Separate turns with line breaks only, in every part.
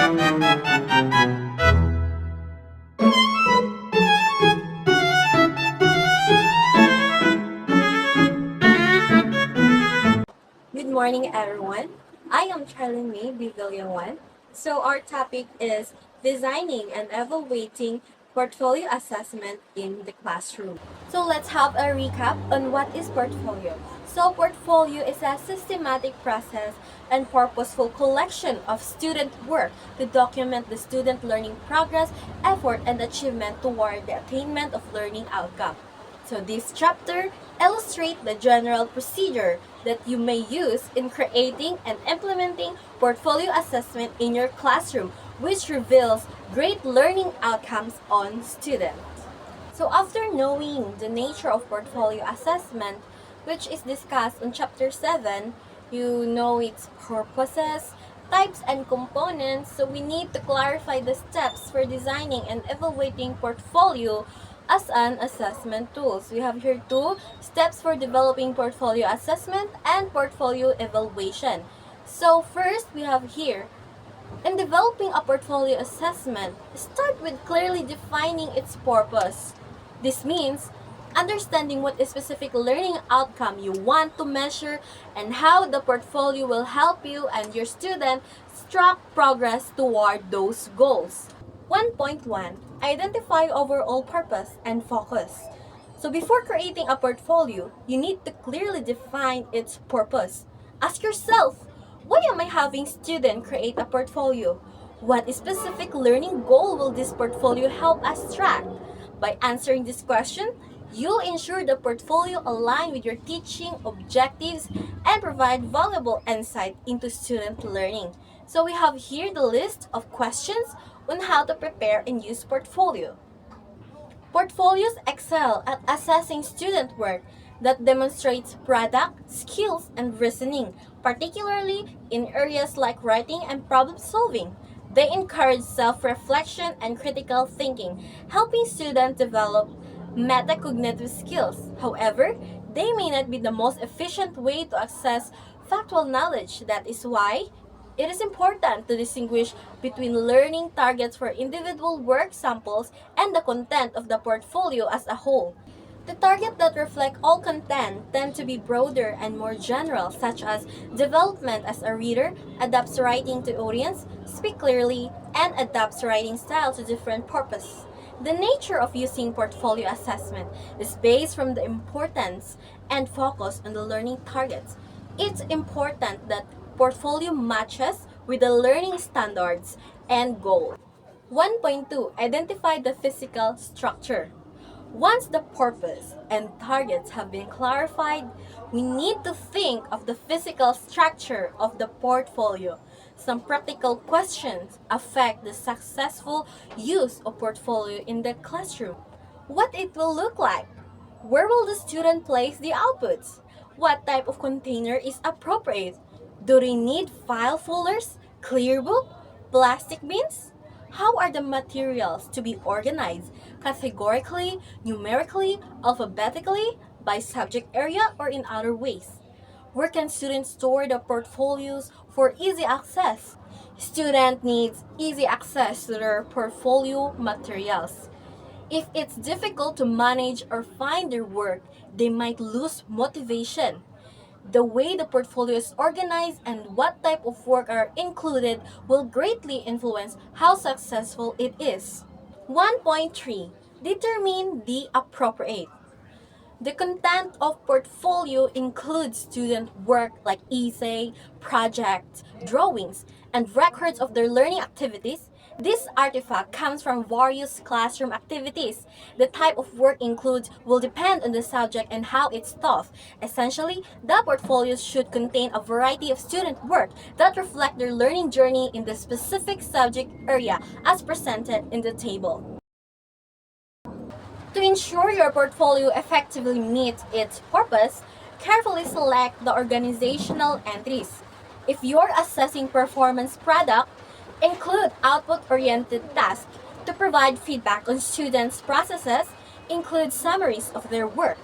Good morning, everyone. I am Charlyn Villajuan. So our topic is designing and evaluating portfolio assessment in the classroom. So let's have a recap on what is portfolio. So portfolio is a systematic process and purposeful collection of student work to document the student learning progress, effort, and achievement toward the attainment of learning outcome. So this chapter illustrates the general procedure that you may use in creating and implementing portfolio assessment in your classroom, which reveals great learning outcomes on students. So after knowing the nature of portfolio assessment, which is discussed on chapter 7, you know its purposes, types and components, so we need to clarify the steps for designing and evaluating portfolio as an assessment tool. So we have here two steps for developing portfolio assessment and portfolio evaluation. So first we have here, in developing a portfolio assessment, start with clearly defining its purpose. This means understanding what specific learning outcome you want to measure and how the portfolio will help you and your student track progress toward those goals. 1.1. Identify overall purpose and focus. So before creating a portfolio, you need to clearly define its purpose. Ask yourself, why am I having students create a portfolio? What specific learning goal will this portfolio help us track? By answering this question, you'll ensure the portfolio align with your teaching objectives and provide valuable insight into student learning. So we have here the list of questions on how to prepare and use portfolio. Portfolios excel at assessing student work that demonstrates product, skills, and reasoning, particularly in areas like writing and problem solving. They encourage self-reflection and critical thinking, helping students develop metacognitive skills. However, they may not be the most efficient way to access factual knowledge. That is why it is important to distinguish between learning targets for individual work samples and the content of the portfolio as a whole. The targets that reflect all content tend to be broader and more general, such as development as a reader, adapts writing to audience, speak clearly, and adapts writing style to different purpose. The nature of using portfolio assessment is based from the importance and focus on the learning targets. It's important that portfolio matches with the learning standards and goal. 1.2. Identify the physical structure. Once the purpose and targets have been clarified, we need to think of the physical structure of the portfolio. Some practical questions affect the successful use of portfolio in the classroom. What it will look like? Where will the student place the outputs? What type of container is appropriate? Do they need file folders, clear book, plastic bins? How are the materials to be organized? Categorically, numerically, alphabetically, by subject area, or in other ways? Where can students store the portfolios for easy access? Student needs easy access to their portfolio materials. If it's difficult to manage or find their work, they might lose motivation. The way the portfolio is organized and what type of work are included will greatly influence how successful it is. 1.3. Determine the appropriate. The content of portfolio includes student work like essay, projects, drawings, and records of their learning activities. This artifact comes from various classroom activities. The type of work included will depend on the subject and how it's taught. Essentially, the portfolios should contain a variety of student work that reflect their learning journey in the specific subject area as presented in the table. To ensure your portfolio effectively meets its purpose, carefully select the organizational entries. If you're assessing performance product, include output-oriented tasks to provide feedback on students' processes, include summaries of their work.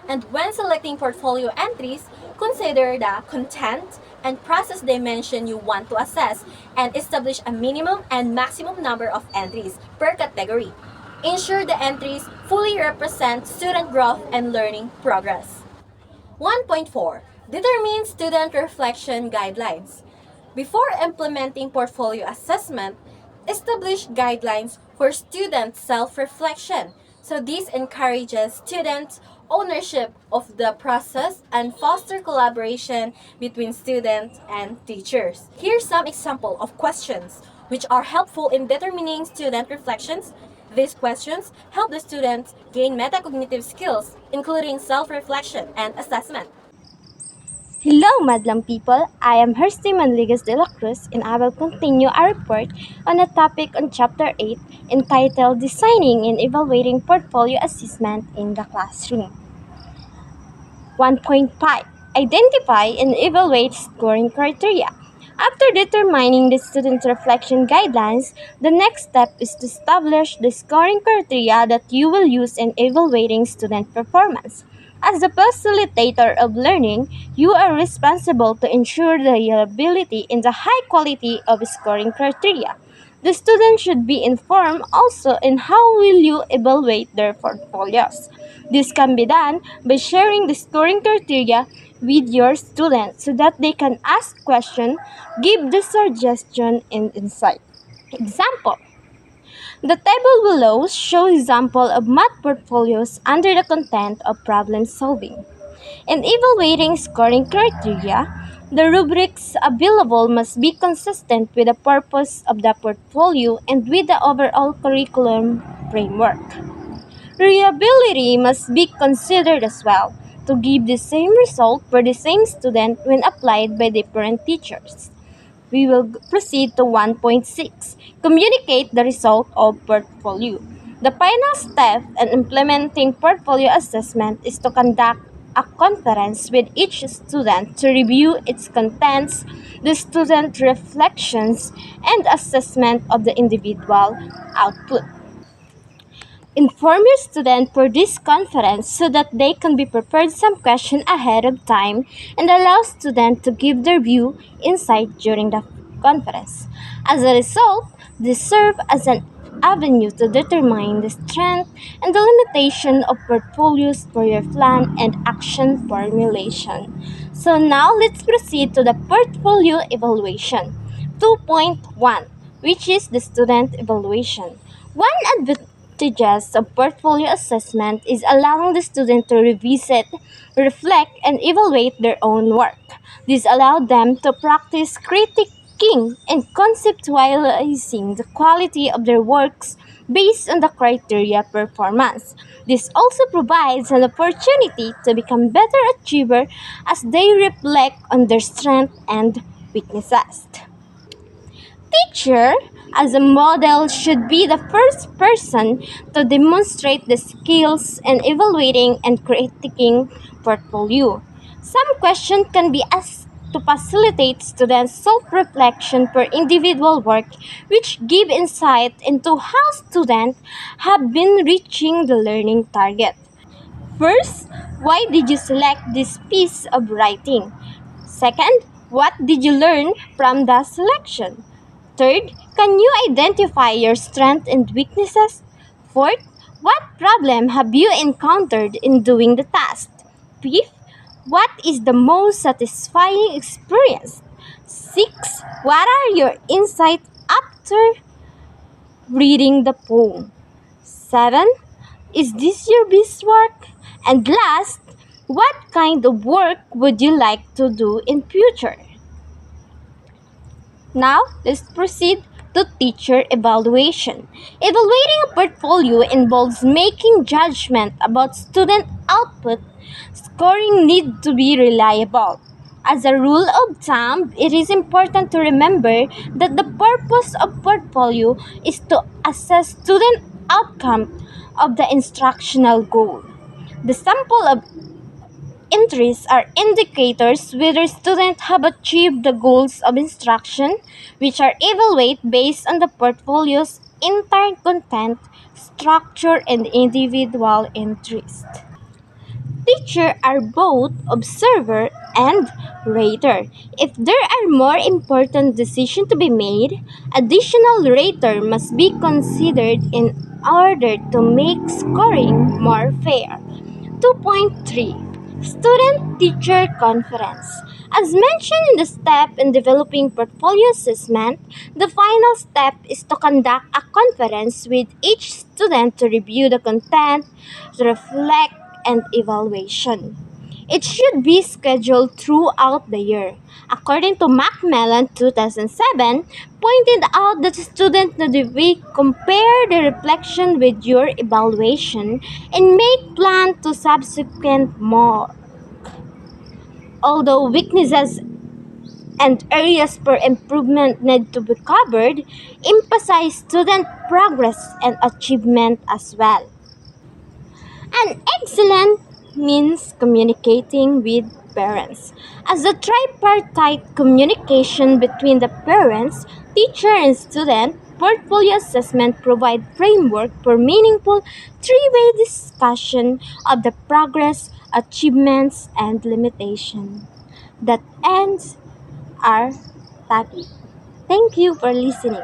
And when selecting portfolio entries, consider the content, and process dimension you want to assess, and establish a minimum and maximum number of entries per category. Ensure the entries fully represent student growth and learning progress. 1.4. Determine student reflection guidelines. Before implementing portfolio assessment, establish guidelines for student self-reflection. So this encourages students' ownership of the process and foster collaboration between students and teachers. Here's some example of questions which are helpful in determining student reflections. These questions help the students gain metacognitive skills, including self-reflection and assessment.
Hello, Madlang people. I am Hersti Manligas de la Cruz, and I will continue our report on a topic on Chapter 8 entitled Designing and Evaluating Portfolio Assessment in the Classroom. 1.5. Identify and evaluate scoring criteria. After determining the student reflection guidelines, the next step is to establish the scoring criteria that you will use in evaluating student performance. As the facilitator of learning, you are responsible to ensure the reliability and the high quality of scoring criteria. The student should be informed also in how will you evaluate their portfolios. This can be done by sharing the scoring criteria with your students so that they can ask questions, give the suggestion and insight. Example: the table below shows example of math portfolios under the content of problem solving. In evaluating scoring criteria, the rubrics available must be consistent with the purpose of the portfolio and with the overall curriculum framework. Reliability must be considered as well to give the same result for the same student when applied by different teachers. We will proceed to 1.6. Communicate the result of portfolio. The final step in implementing portfolio assessment is to conduct a conference with each student to review its contents, the student reflections, and assessment of the individual output. Inform your student for this conference so that they can be prepared some question ahead of time and allow students to give their view insight during the conference. As a result, they serve as an avenue to determine the strength and the limitation of portfolios for your plan and action formulation. So now let's proceed to the portfolio evaluation. 2.1, which is the student evaluation. One advantages of portfolio assessment is allowing the student to revisit, reflect, and evaluate their own work. This allows them to practice critiquing and conceptualizing the quality of their works based on the criteria performance. This also provides an opportunity to become better achievers as they reflect on their strengths and weaknesses. Teacher, as a model, should be the first person to demonstrate the skills in evaluating and critiquing portfolio. Some questions can be asked to facilitate students' self-reflection per individual work, which give insight into how students have been reaching the learning target. First, why did you select this piece of writing? Second, what did you learn from the selection? Third, can you identify your strengths and weaknesses? Fourth, what problem have you encountered in doing the task? Fifth, what is the most satisfying experience? Six, what are your insights after reading the poem? 7. Is this your best work? And last, what kind of work would you like to do in future? Now, let's proceed to teacher evaluation. Evaluating a portfolio involves making judgment about student output. Scoring needs to be reliable. As a rule of thumb, it is important to remember that the purpose of portfolio is to assess student outcome of the instructional goal. The sample of entries are indicators whether students have achieved the goals of instruction, which are evaluated based on the portfolio's entire content, structure, and individual interest. Teachers are both observer and rater. If there are more important decisions to be made, additional rater must be considered in order to make scoring more fair. 2.3 Student Teacher Conference. As mentioned in the step in developing portfolio assessment, the final step is to conduct a conference with each student to review the content, to reflect, and evaluation. It should be scheduled throughout the year. According to Macmillan 2007, pointed out that students need to compare the reflection with your evaluation and make plan to subsequent more. Although weaknesses and areas for improvement need to be covered, emphasize student progress and achievement as well. And excellent means communicating with parents. As a tripartite communication between the parents, teacher, and student, portfolio assessment provide framework for meaningful three-way discussion of the progress, achievements, and limitation. That ends our topic. Thank you for listening.